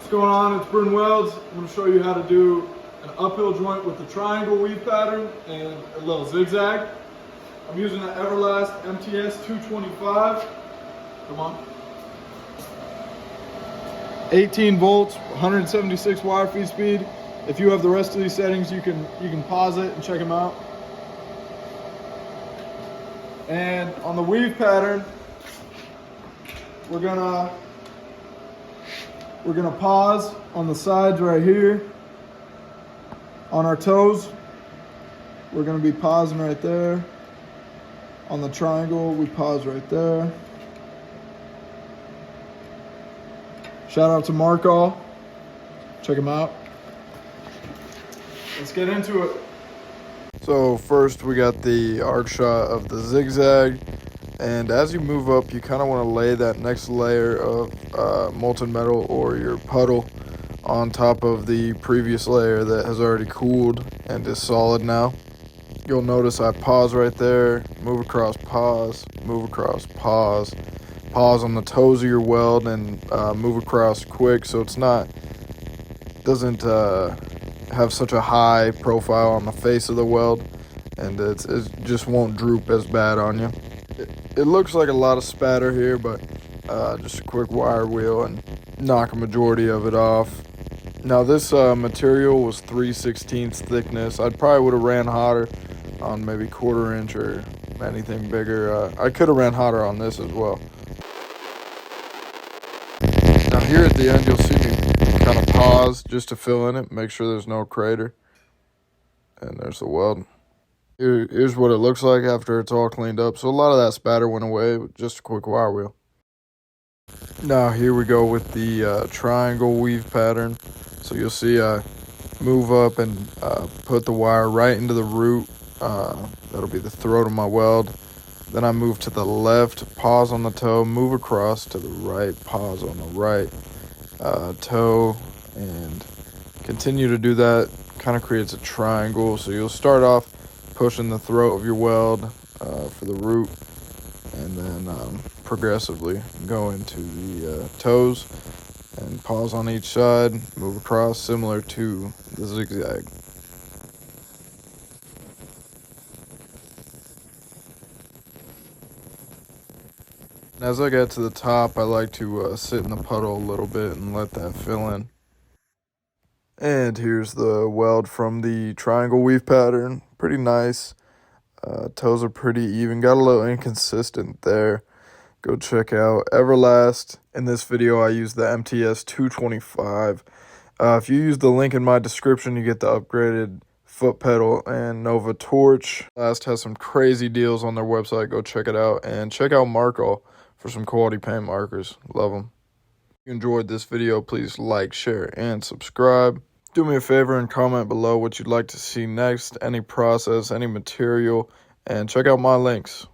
What's going on? It's BrynWelds. I'm going to show you how to do an uphill joint with the triangle weave pattern and a little zigzag. I'm using an Everlast MTS 225. Come on. 18 volts, 176 wire feed speed. If you have the rest of these settings, you can pause it and check them out. And on the weave pattern, we're gonna pause on the sides right here. On our toes, we're gonna be pausing right there. On the triangle, we pause right there. Shout out to Marco. Check him out. Let's get into it. So first we got the arc shot of the zigzag. And as you move up, you kind of want to lay that next layer of molten metal or your puddle on top of the previous layer that has already cooled and is solid now. You'll notice I pause right there, move across, pause, move across, pause. Pause on the toes of your weld and move across quick so doesn't have such a high profile on the face of the weld, and it just won't droop as bad on you. It looks like a lot of spatter here, but just a quick wire wheel and knock a majority of it off. Now this material was 3/16 thickness. I probably would have ran hotter on maybe 1/4 inch or anything bigger. I could have ran hotter on this as well. Now here at the end, you'll see me kind of pause just to fill in it, make sure there's no crater. And there's the weld. Here's what it looks like after it's all cleaned up. So a lot of that spatter went away with just a quick wire wheel. Now here we go with the triangle weave pattern. So you'll see I move up and put the wire right into the root. That'll be the throat of my weld. Then I move to the left, pause on the toe, move across to the right, pause on the right toe, and continue to do that. Kind of creates a triangle. So you'll start off pushing the throat of your weld for the root, and then progressively go into the toes and pause on each side, move across, similar to the zigzag. As I get to the top, I like to sit in the puddle a little bit and let that fill in. And here's the weld from the triangle weave pattern. Pretty nice. Toes are pretty even. Got a little inconsistent there. Go check out Everlast. In this video, I used the MTS 225. If you use the link in my description, you get the upgraded foot pedal and Nova torch. Everlast has some crazy deals on their website. Go check it out. And check out Marco for some quality paint markers. Love them. If you enjoyed this video, please like, share, and subscribe. Do me a favor and comment below what you'd like to see next, any process, any material, and check out my links.